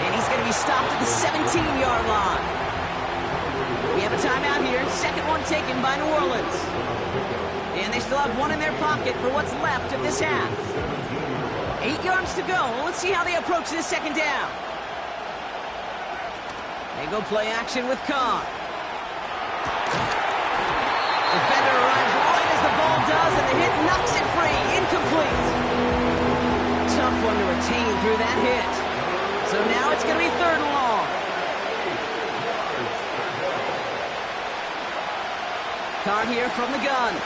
And he's going to be stopped at the 17-yard line. We have a timeout here. Second one taken by New Orleans. And they still have one in their pocket for what's left of this half. 8 yards to go. Let's see how they approach this second down. They go play action with Carr. Defender arrives right as the ball does, and the hit knocks it free. Incomplete. Tough one to retain through that hit. So now it's going to be third and long. Carr here from the gun.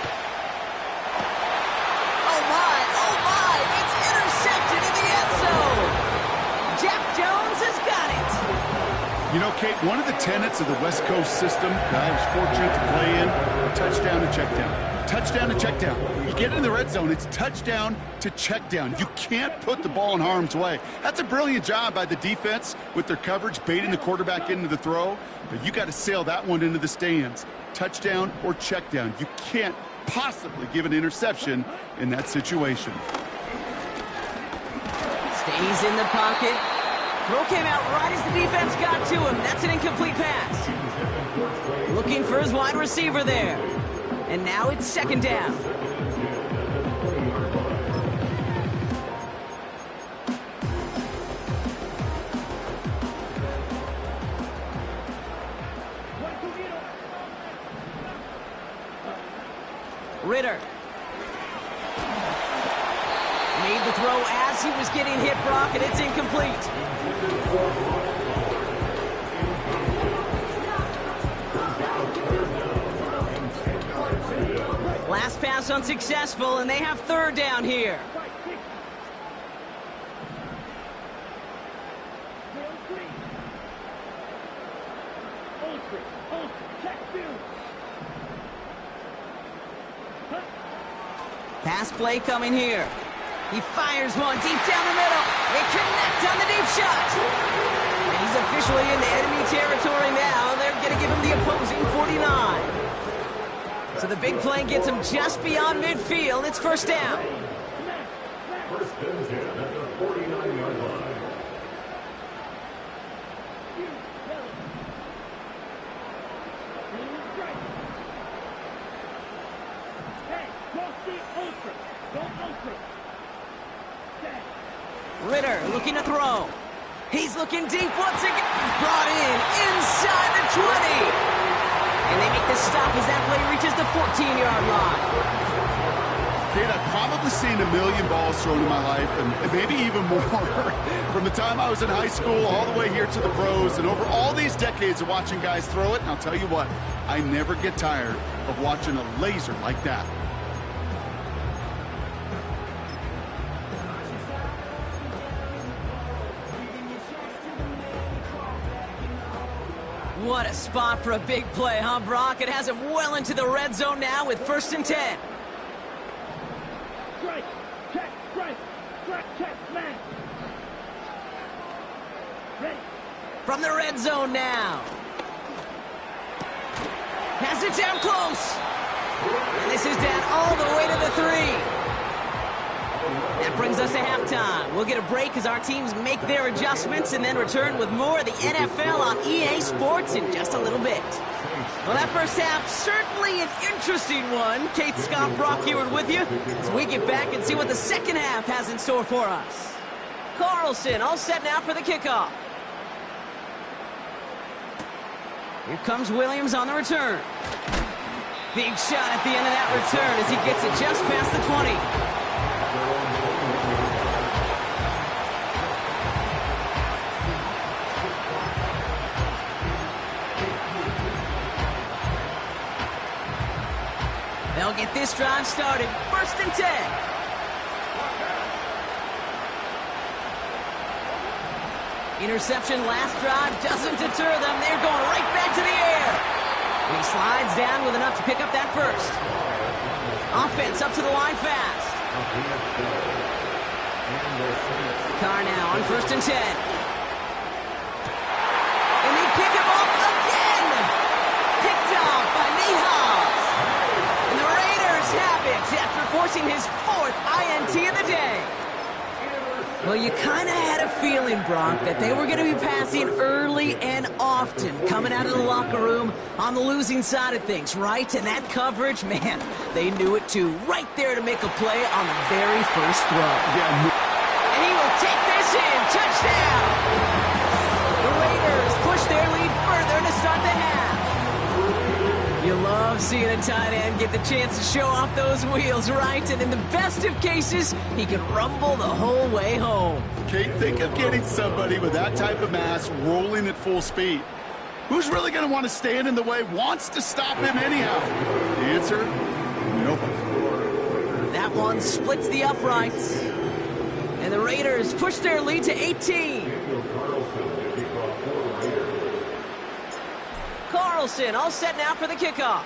Oh my, it's intercepted in the end zone. Jack Jones has got it. You know, Kate, one of the tenets of the West Coast system that I was fortunate to play in, touchdown to check down. Touchdown to check down. You get in the red zone, it's touchdown to check down. You can't put the ball in harm's way. That's a brilliant job by the defense with their coverage, baiting the quarterback into the throw. But you got to sail that one into the stands. Touchdown or check down. You can't possibly give an interception in that situation. Stays in the pocket. Throw came out right as the defense got to him. That's an incomplete pass. Looking for his wide receiver there. And now it's second down. Ritter. Made the throw as he was getting hit, Brock, and it's incomplete. Last pass unsuccessful, and they have third down here. Pass play coming here. He fires one deep down the middle. They connect on the deep shot. And he's officially into enemy territory now. They're going to give him the opposing 49. So the big play gets him just beyond midfield. It's first down. First and 10 at the 49-yard line. Ritter looking to throw. He's looking deep once again. Brought in inside the 20. And they make the stop as that play reaches the 14-yard line. Kate, I've probably seen a million balls thrown in my life, and maybe even more. From the time I was in high school all the way here to the pros, and over all these decades of watching guys throw it, and I'll tell you what, I never get tired of watching a laser like that. What a spot for a big play, huh, Brock? It has him well into the red zone now with first and 10. Strike, check, man. Ready. From the red zone now. Has it down close. And this is down all the way to the 3. That brings us to halftime. We'll get a break as our teams make their adjustments and then return with more of the NFL on EA Sports in just a little bit. Well, that first half, certainly an interesting one. Kate, Scott, Brock Heward with you as we get back and see what the second half has in store for us. Carlson all set now for the kickoff. Here comes Williams on the return. Big shot at the end of that return as he gets it just past the 20. They'll get this drive started. First and 10. Interception last drive doesn't deter them. They're going right back to the air. And he slides down with enough to pick up that first. Offense up to the line fast. Carr now on first and 10. And they pick him up again. Picked off by Nihas. And the Raiders have it after forcing his fourth INT of the day. Well, you kind of had a feeling, Brock, that they were going to be passing early and often coming out of the locker room on the losing side of things, right? And that coverage, man, they knew it too. Right there to make a play on the very first throw. Yeah. And he will take this in. Touchdown! The Raiders push their lead further to start the half. You love seeing a tight end get the chance to show off those wheels, right? And in the best of cases, he can rumble the whole way home. Kate, think of getting somebody with that type of mass rolling at full speed. Who's really going to want to stand in the way, wants to stop him anyhow? The answer, nobody. That one splits the uprights. And the Raiders push their lead to 18. Carlson all set now for the kickoff.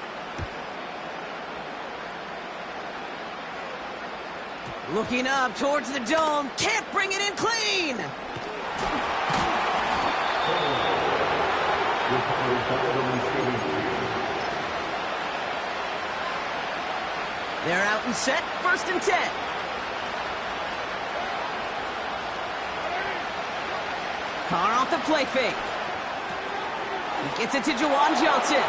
Looking up towards the dome. Can't bring it in clean. They're out and set. 1st and 10. Carr off the play fake. He gets it to Juwan Johnson.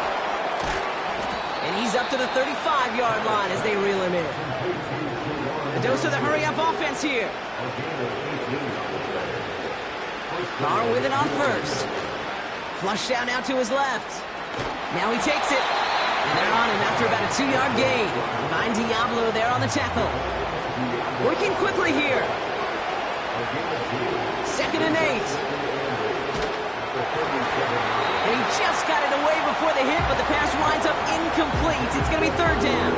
And he's up to the 35-yard line as they reel him in. A dose of the hurry-up offense here. Carr with it on first. Flush down now to his left. Now he takes it. And they're on him after about a 2-yard gain. Behind Diablo there on the tackle. Working quickly here. 2nd and 8. They just got it away before the hit, but the pass winds up incomplete. It's going to be 3rd down.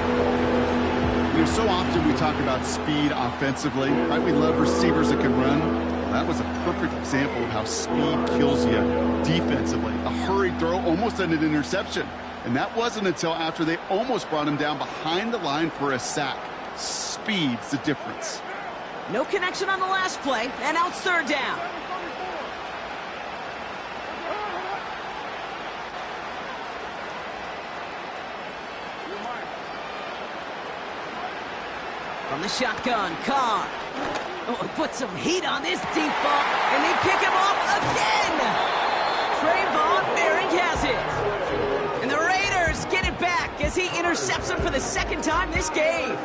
You know, so often we talk about speed offensively, right? We love receivers that can run. Well, that was a perfect example of how speed kills you defensively. A hurried throw, almost an interception. And that wasn't until after they almost brought him down behind the line for a sack. Speed's the difference. No connection on the last play, and now it's 3rd down. From the shotgun, Carr. Oh, put some heat on this deep ball, and they pick him off again. Trayvon Merrick has it. And the Raiders get it back as he intercepts him for the 2nd time this game.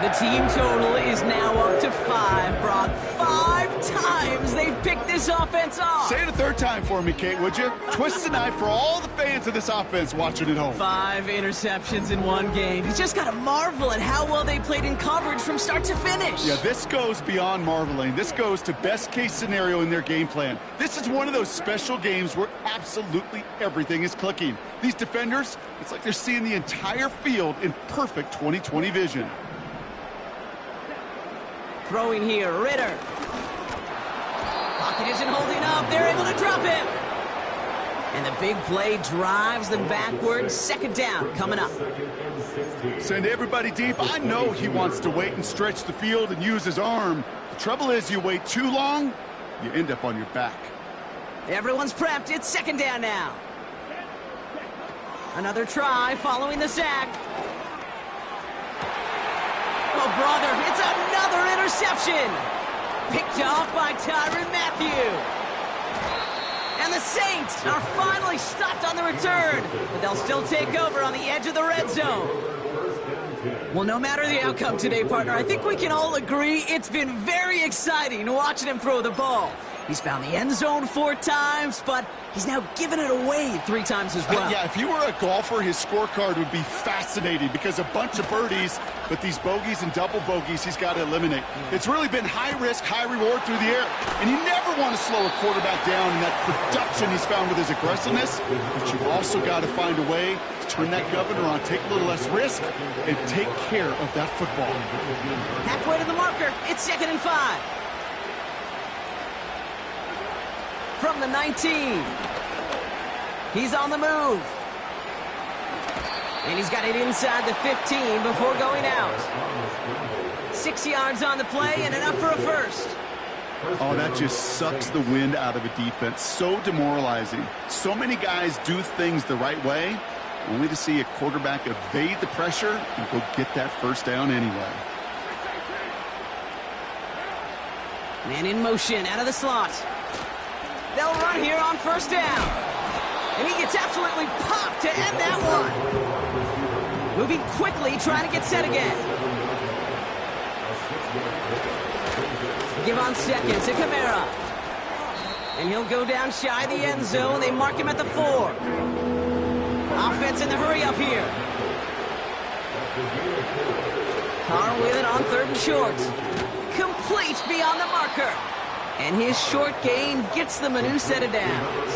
The team total is now up to 5, Brock. 5 times they've picked this offense off. Say it a 3rd time for me, Kate, would you? Twist the knife for all the fans of this offense watching at home. 5 interceptions in one game. You just got to marvel at how well they played in coverage from start to finish. Yeah, this goes beyond marveling. This goes to best case scenario in their game plan. This is one of those special games where absolutely everything is clicking. These defenders, it's like they're seeing the entire field in perfect 20/20 vision. Throwing here, Ritter. Pocket isn't holding up. They're able to drop him. And the big play drives them backwards. 2nd down coming up. Send everybody deep. I know he wants to wait and stretch the field and use his arm. The trouble is you wait too long, you end up on your back. Everyone's prepped. It's 2nd down now. Another try following the sack. Oh, brother, it's another interception. Picked off by Tyrann Mathieu. And the Saints are finally stopped on the return, but they'll still take over on the edge of the red zone. Well, no matter the outcome today, partner, I think we can all agree it's been very exciting watching him throw the ball. He's found the end zone 4 times, but he's now given it away 3 times as well. Yeah, if he were a golfer, his scorecard would be fascinating because a bunch of birdies, but these bogeys and double bogeys he's got to eliminate. It's really been high risk, high reward through the air. And you never want to slow a quarterback down in that production he's found with his aggressiveness, but you've also got to find a way to turn that governor on, take a little less risk, and take care of that football. Halfway to the marker, it's 2nd and 5. From the 19. He's on the move. And he's got it inside the 15 before going out. 6 yards on the play and enough for a first. Oh, that just sucks the wind out of a defense. So demoralizing. So many guys do things the right way, only to see a quarterback evade the pressure and go get that 1st down anyway. Man in motion, out of the slot. They'll run here on first down. And he gets absolutely popped to end that one. Moving quickly, trying to get set again. Give on second to Kamara. And he'll go down shy of the end zone. They mark him at the 4. Offense in the hurry up here. Carr with it on 3rd and short. Complete beyond the marker. And his short gain gets them a new set of downs.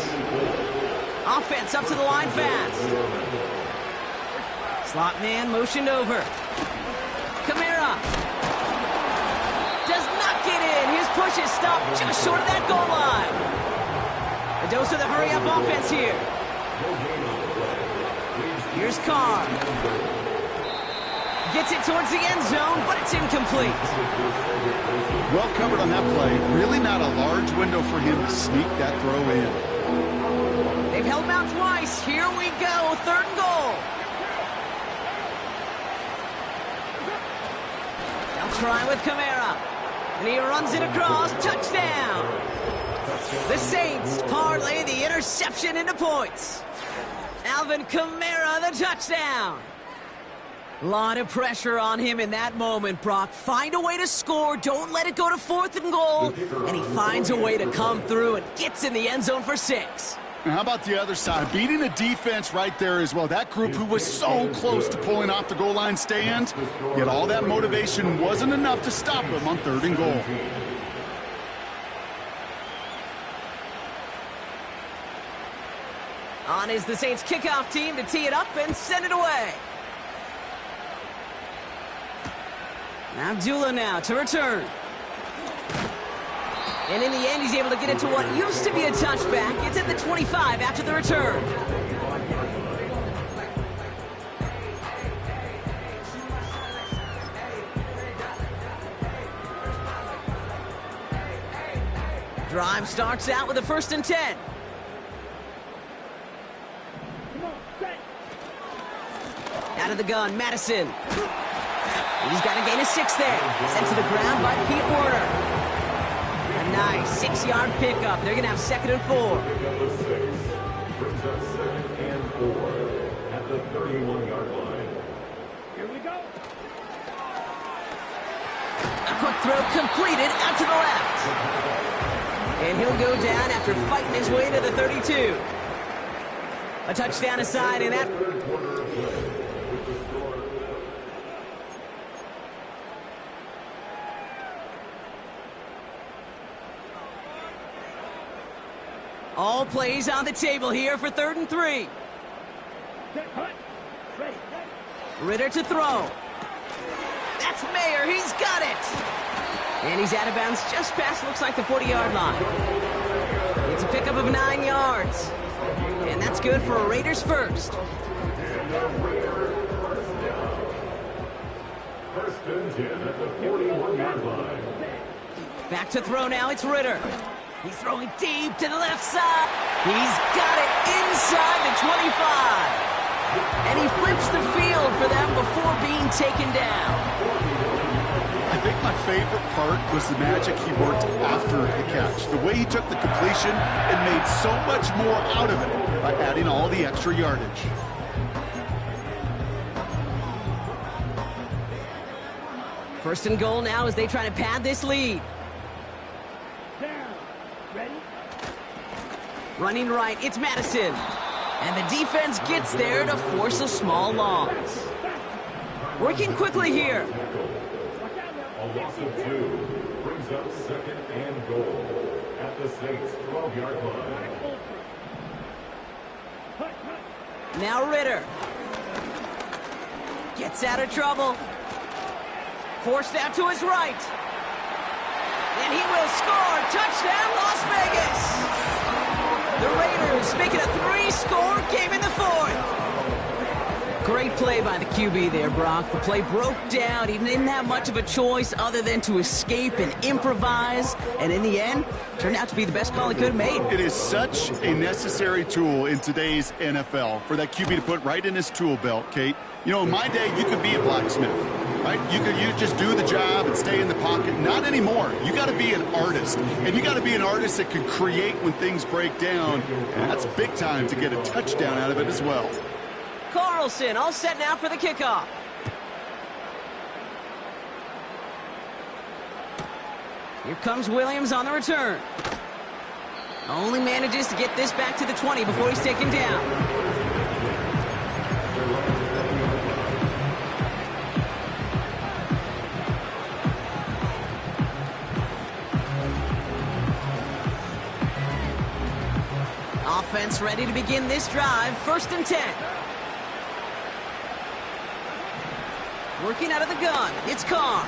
Offense up to the line fast. Slot man motioned over. Kamara does not get in. His push is stopped just short of that goal line. A dose of the hurry-up offense here. Here's Carr. Gets it towards the end zone, but it's incomplete. Well covered on that play. Really not a large window for him to sneak that throw in. They've held him out twice. Here we go, 3rd and goal. They'll try with Kamara. And he runs it across. Touchdown. The Saints parlay the interception into points. Alvin Kamara, the touchdown. A lot of pressure on him in that moment, Brock. Find a way to score. Don't let it go to 4th and goal. And he finds a way to come through and gets in the end zone for 6. And how about the other side? Beating a defense right there as well. That group who was so close to pulling off the goal line stand, yet all that motivation wasn't enough to stop him on 3rd and goal. On is the Saints kickoff team to tee it up and send it away. Abdullah now to return. And in the end, he's able to get it to what used to be a touchback. It's at the 25 after the return. Drive starts out with a 1st and 10. Out of the gun, Madison. He's got a gain of 6 there. Sent to the ground by Pete Werner. A nice 6-yard pickup. They're going to have 2nd and 4. Brings up 2nd and 4 at the 31-yard line. Here we go. A quick throw completed out to the left. And he'll go down after fighting his way to the 32. A touchdown aside, and that... All plays on the table here for 3rd and 3. Ritter to throw. That's Mayer. He's got it. And he's out of bounds just past, looks like, the 40-yard line. It's a pickup of 9 yards. And that's good for a Raiders first. First and 10 at the 41-yard line. Back to throw now. It's Ritter. He's throwing deep to the left side. He's got it inside the 25. And he flips the field for them before being taken down. I think my favorite part was the magic he worked after the catch. The way he took the completion and made so much more out of it by adding all the extra yardage. First and goal now as they try to pad this lead. Ready? Running right, it's Madison. And the defense gets there to force a small loss. Working quickly here. A loss of 2 brings up 2nd and goal at the Saints 12-yard line. Now Ritter. Gets out of trouble. Forced out to his right. And he will score. Touchdown, Las Vegas. The Raiders make it a 3-score game in the 4th. Great play by the QB there, Brock. The play broke down. He didn't have much of a choice other than to escape and improvise. And in the end, turned out to be the best call he could have made. It is such a necessary tool in today's NFL for that QB to put right in his tool belt, Kate. You know, in my day, you could be a blacksmith. right? You just do the job and stay in the pocket. Not anymore. You got to be an artist, and you got to be an artist that can create when things break down. And that's big time to get a touchdown out of it as well. Carlson all set now for the kickoff. Here comes Williams on the return. Only manages to get this back to the 20 before he's taken down. Offense ready to begin this drive. 1st and 10. Working out of the gun. It's Carr.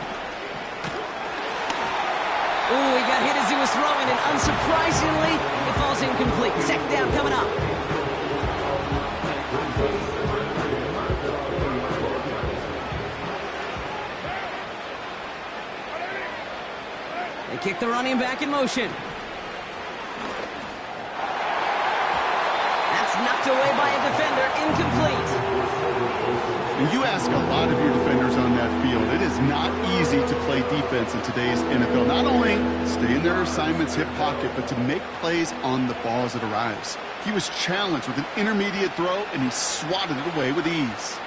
Ooh, he got hit as he was throwing, and unsurprisingly, it falls incomplete. 2nd down coming up. They kick the running back in motion. That's knocked away by a defender, incomplete. And you ask a lot of your defenders on that field. It is not easy to play defense in today's NFL. Not only stay in their assignment's hip pocket, but to make plays on the ball as it arrives. He was challenged with an intermediate throw, and he swatted it away with ease.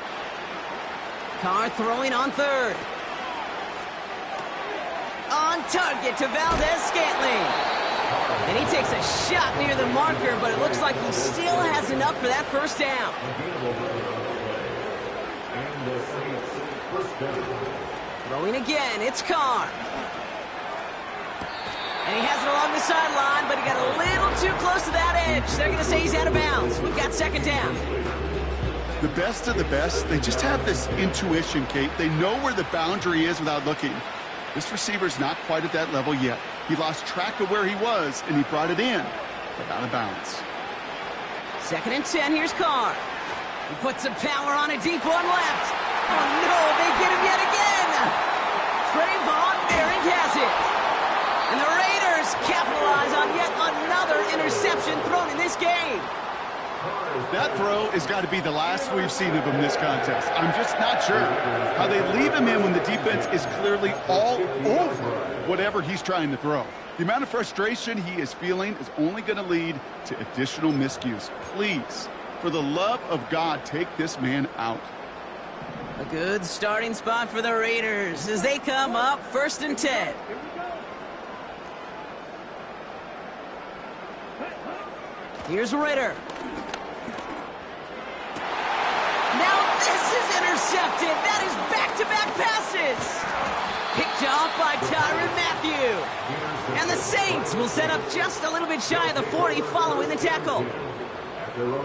Carr throwing on 3rd. On target to Valdez-Scantling. And he takes a shot near the marker, but it looks like he still has enough for that 1st down. Throwing again, it's Carr. And he has it along the sideline, but he got a little too close to that edge. They're going to say he's out of bounds. We've got 2nd down. The best of the best, they just have this intuition, Kate. They know where the boundary is without looking. This receiver's not quite at that level yet. He lost track of where he was, and he brought it in, but out of bounds. 2nd and 10, here's Carr. He puts some power on a deep one left. Oh, no, they get him yet again. Trayvon Merrick has it. And the Raiders capitalize on yet another interception thrown in this game. That throw has got to be the last we've seen of him this contest. I'm just not sure how they leave him in when the defense is clearly all over whatever he's trying to throw. The amount of frustration he is feeling is only going to lead to additional miscues. Please, for the love of God, take this man out. A good starting spot for the Raiders as they come up 1st and 10. Here's Ritter. Now this is intercepted. That is back-to-back passes. Picked off by Tyrann Mathieu. And the Saints will set up just a little bit shy of the 40 following the tackle.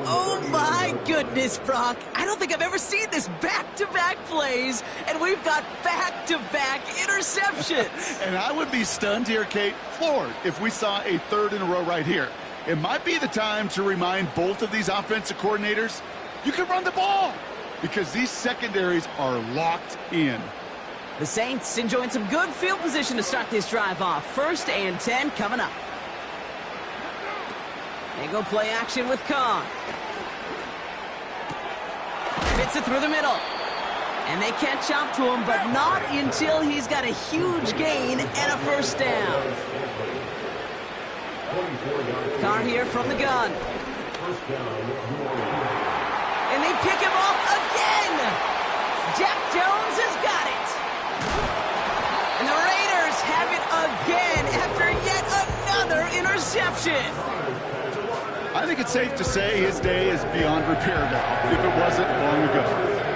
Oh my goodness, Brock. I don't think I've ever seen this back-to-back plays, and we've got back-to-back interceptions. And I would be stunned here, Kate, floored, if we saw a 3rd in a row right here. It might be the time to remind both of these offensive coordinators, you can run the ball, because these secondaries are locked in. The Saints enjoying some good field position to start this drive off. 1st and 10 coming up. They go play action with Khan. Fits it through the middle. And they catch up to him, but not until he's got a huge gain and a 1st down. Carr here from the gun. And they pick him off again. Jack Jones has got it. And the Raiders have it again after yet another interception. I think it's safe to say his day is beyond repair now, if it wasn't long ago.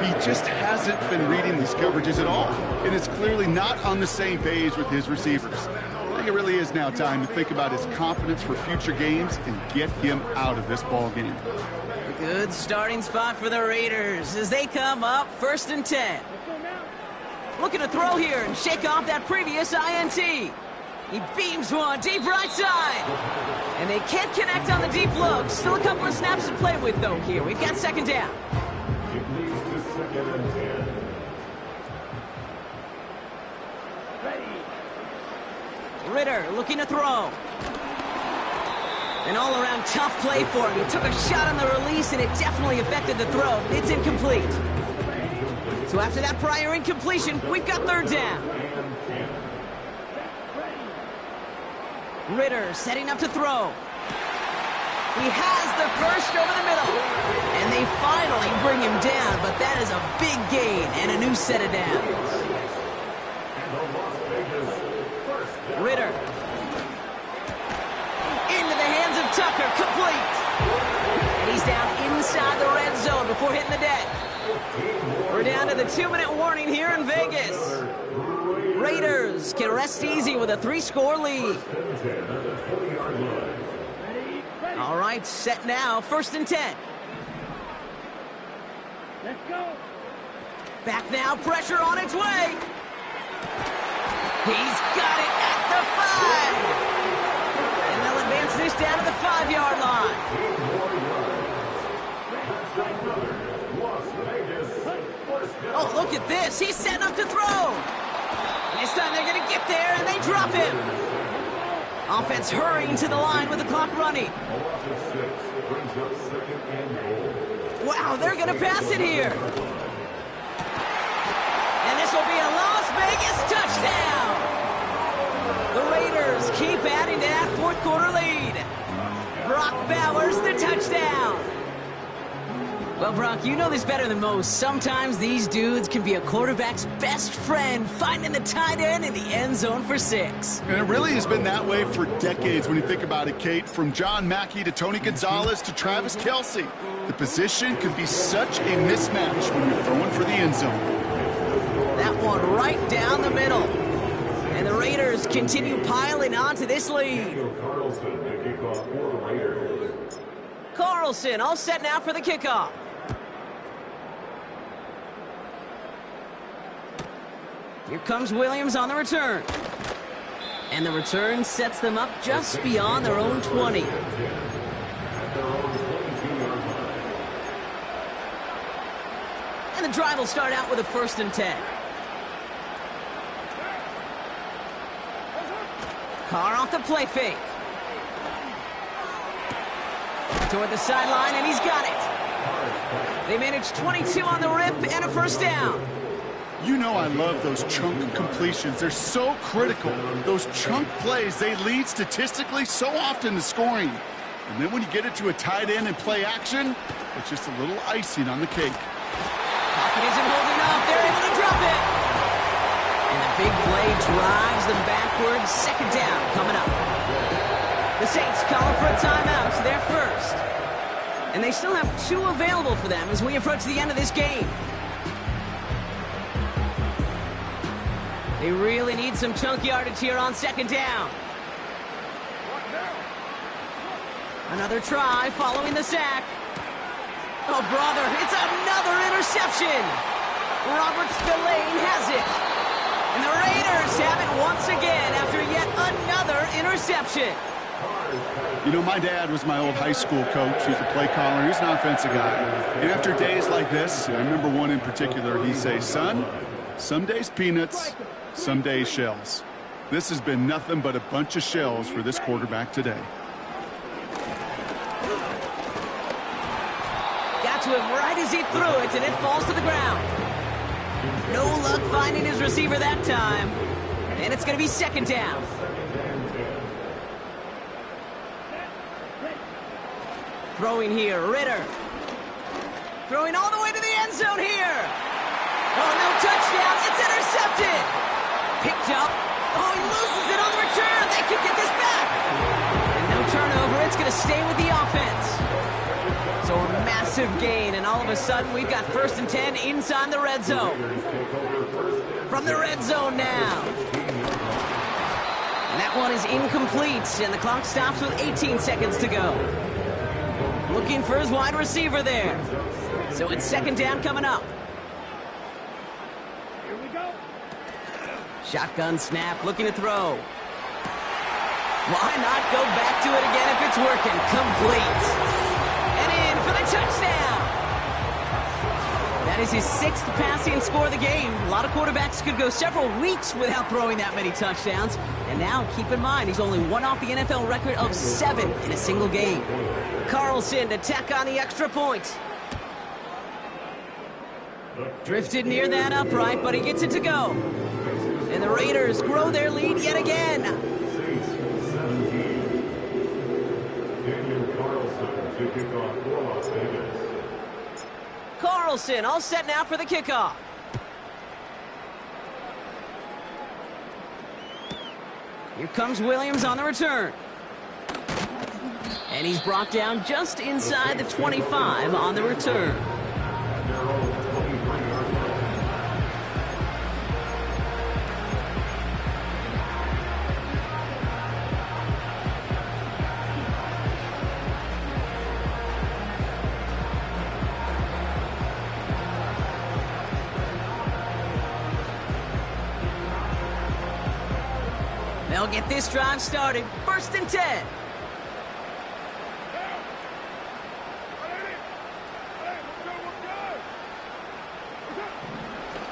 He just hasn't been reading these coverages at all, and it's clearly not on the same page with his receivers. I think it really is now time to think about his confidence for future games and get him out of this ball game. A good starting spot for the Raiders as they come up 1st and 10. Looking to throw here and shake off that previous INT. He beams one deep right side. And they can't connect on the deep look. Still a couple of snaps to play with, though, here. We've got 2nd down. It leads to 2nd and 10. Ritter looking to throw. An all-around tough play for him. He took a shot on the release, and it definitely affected the throw. It's incomplete. So after that prior incompletion, we've got third down. Ritter setting up to throw. He has the first over the middle. And they finally bring him down, but that is a big gain and a new set of downs. Ritter. Into the hands of Tucker, complete. And he's down inside the red zone before hitting the deck. We're down to the 2-minute warning here in Vegas. Raiders can rest easy with a 3-score lead. All right, set now, 1st and 10. Let's go. Back now, pressure on its way. He's got it at the 5. And they'll advance this down to the 5-yard line. Oh, look at this. He's setting up to throw. And this time they're going to get there, and they drop him. Offense hurrying to the line with the clock running. Wow, they're going to pass it here. And this will be a Las Vegas touchdown. The Raiders keep adding to that 4th quarter lead. Brock Bowers, the touchdown. Well, Brock, you know this better than most. Sometimes these dudes can be a quarterback's best friend, finding the tight end in the end zone for 6. And it really has been that way for decades when you think about it, Kate. From John Mackey to Tony Gonzalez to Travis Kelce. The position can be such a mismatch when you're throwing for the end zone. That one right down the middle. And the Raiders continue piling onto this lead. Carlson all set now for the kickoff. Here comes Williams on the return. And the return sets them up just beyond their own 20. And the drive will start out with a 1st and 10. Carr off the play fake. Toward the sideline, and he's got it. They managed 22 on the rip and a 1st down. You know I love those chunk completions. They're so critical. Those chunk plays, they lead statistically so often to scoring. And then when you get it to a tight end and play action, it's just a little icing on the cake. Pocket isn't holding up. They're able to drop it. And the big play drives them backwards. 2nd down coming up. The Saints calling for a timeout. So they're first. And they still have 2 available for them as we approach the end of this game. They really need some chunk yardage here on 2nd down. Another try following the sack. Oh, brother, it's another interception. Robert Spillane has it. And the Raiders have it once again after yet another interception. You know, my dad was my old high school coach. He's a play caller. He's an offensive guy. And after days like this, I remember one in particular, he'd say, son, some days peanuts, some days shells. This has been nothing but a bunch of shells for this quarterback today. Got to him right as he threw it, and it falls to the ground. No luck finding his receiver that time. And it's going to be 2nd down. Throwing here, Ritter. Throwing all the way to the end zone here. Oh, no touchdown. It's intercepted. Picked up. Oh, he loses it on the return. They could get this back. And no turnover. It's going to stay with the offense. So a massive gain, and all of a sudden we've got 1st and 10 inside the red zone. From the red zone now. And that one is incomplete, and the clock stops with 18 seconds to go. Looking for his wide receiver there. So it's 2nd down coming up. Here we go. Shotgun snap, looking to throw. Why not go back to it again if it's working? Complete. And in for the touchdown. That is his 6th passing score of the game. A lot of quarterbacks could go several weeks without throwing that many touchdowns. And now, keep in mind, he's only one off the NFL record of 7 in a single game. Carlson to tack on the extra point. Drifted near that upright, but he gets it to go. And the Raiders grow their lead yet again. Saints 17. Daniel Carlson to kick off for Las Vegas. Carlson all set now for the kickoff. Here comes Williams on the return. And he's brought down just inside the 25 on the return. They'll get this drive started. 1st and 10.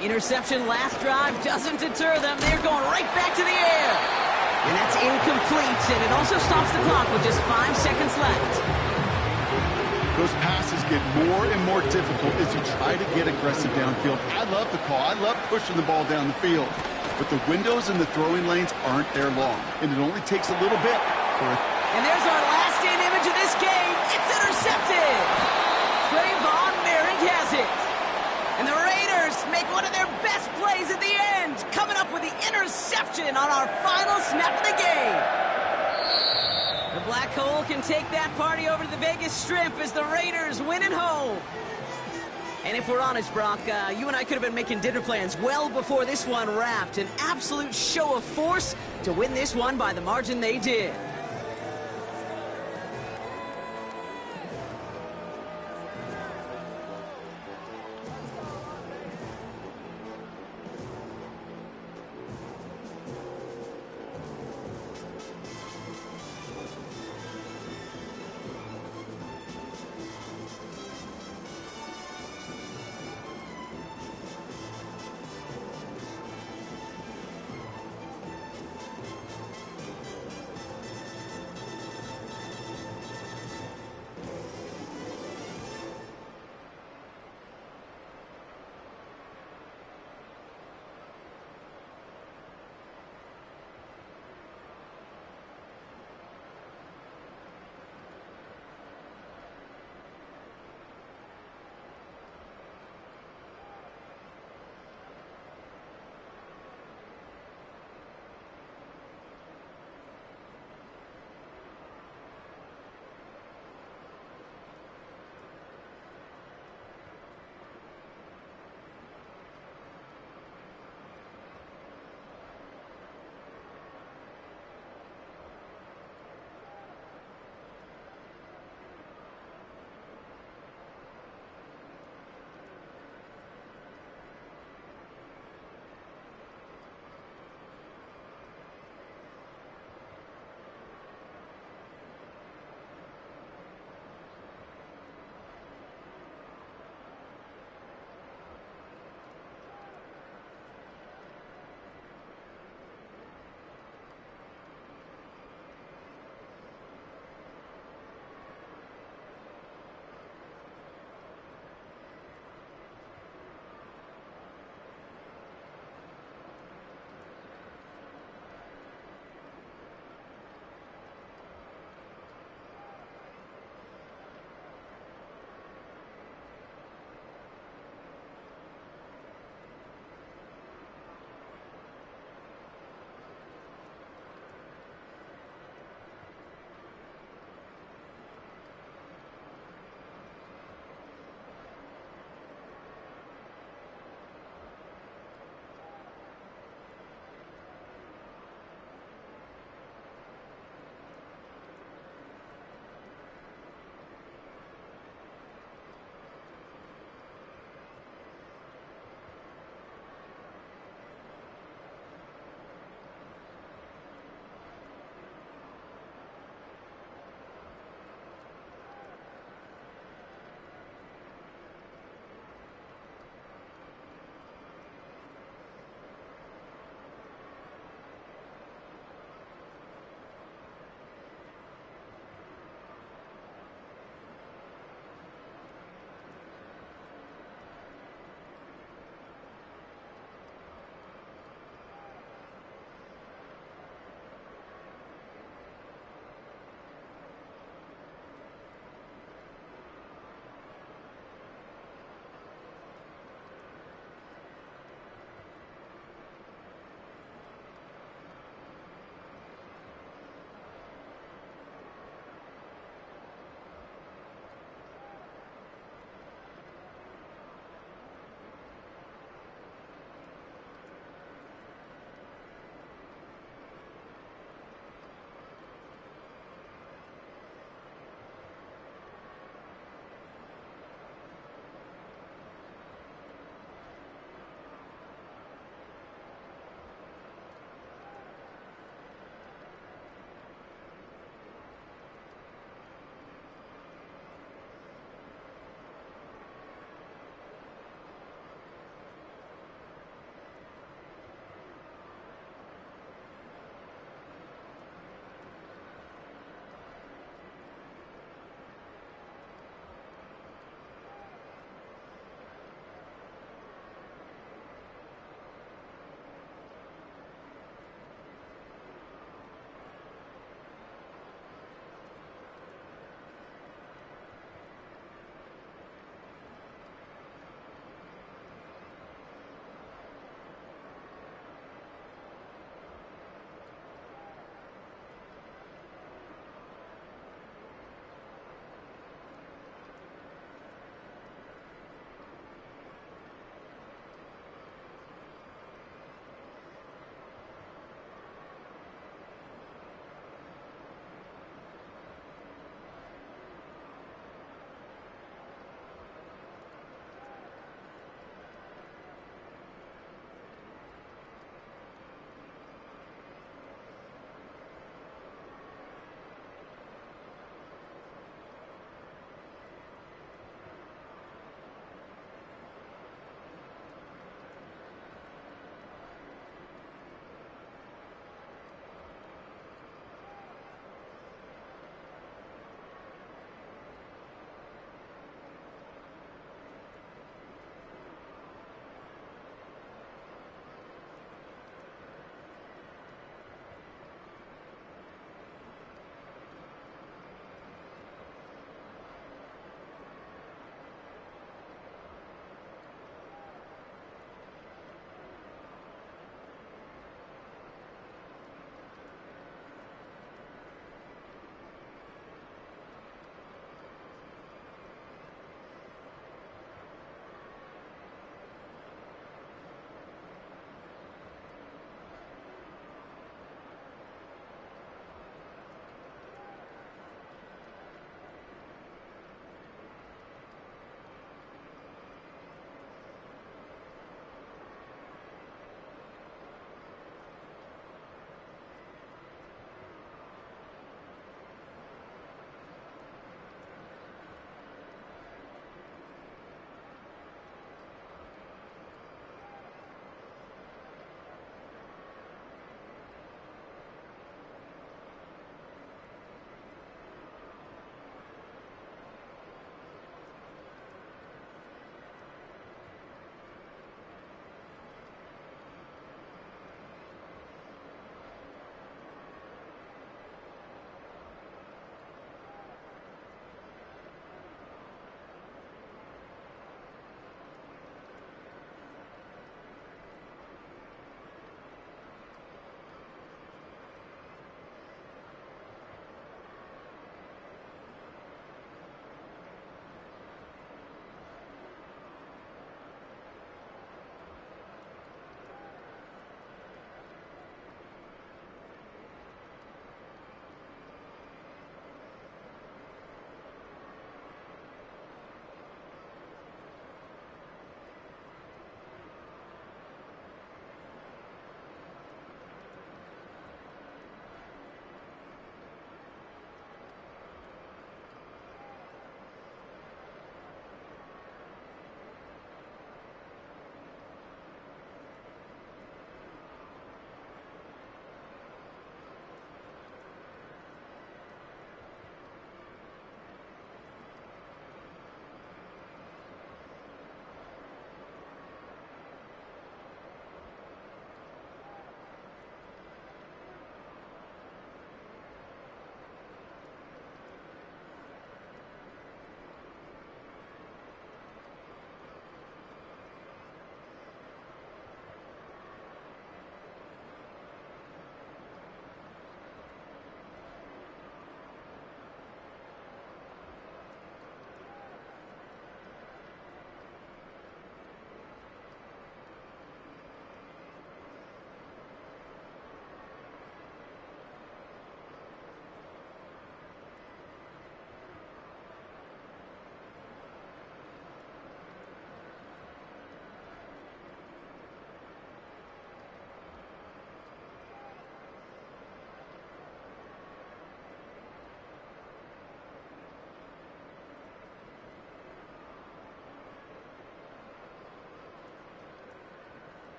Interception last drive doesn't deter them. They're going right back to the air. And that's incomplete, and it also stops the clock with just 5 seconds left. Those passes get more and more difficult as you try to get aggressive downfield. I love the call. I love pushing the ball down the field. But the windows in the throwing lanes aren't there long, and it only takes a little bit for it. And there's our last-in image of this game. It's intercepted. Trayvon Merrick has it. And the Raiders make one of their best plays at the end, coming up with the interception on our final snap of the game. The Black Hole can take that party over to the Vegas Strip as the Raiders win at home. And if we're honest, Brock, you and I could have been making dinner plans well before this one wrapped. An absolute show of force to win this one by the margin they did.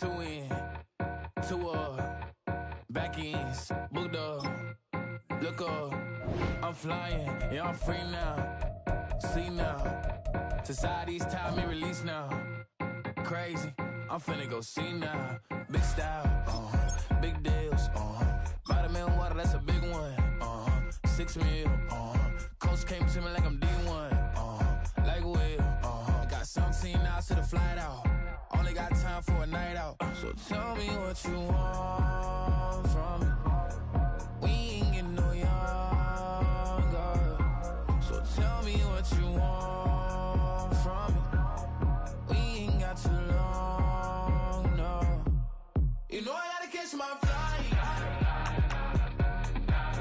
Two in, two back ends, booked up. Look up, I'm flying, yeah, I'm free now. See now, society's time me release now. Crazy, I'm finna go see now. Big style, big deals, vitamin water, that's a big one. 6 mil, coach came to me like I'm D1, like Will. Got 17 hours to the flight out. Only got time for a night out. So tell me what you want from me. We ain't getting no younger. So tell me what you want from me. We ain't got too long, no. You know I gotta catch my flight.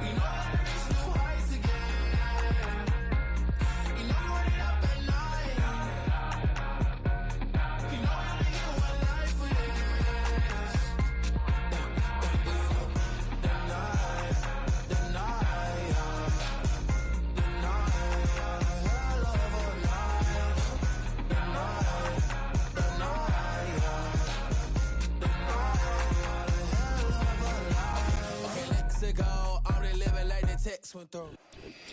You know I gotta reach new heights again. You know you want it up at night. You know I only get one life for this.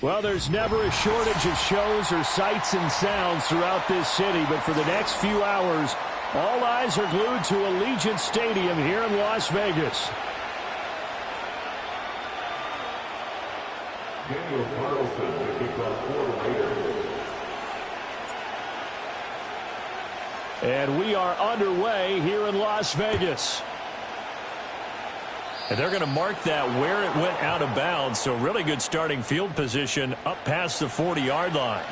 Well, there's never a shortage of shows or sights and sounds throughout this city, but for the next few hours, all eyes are glued to Allegiant Stadium here in Las Vegas. Daniel Carlson to kick off for the Raiders. And we are underway here in Las Vegas. And they're going to mark that where it went out of bounds, so really good starting field position up past the 40-yard line.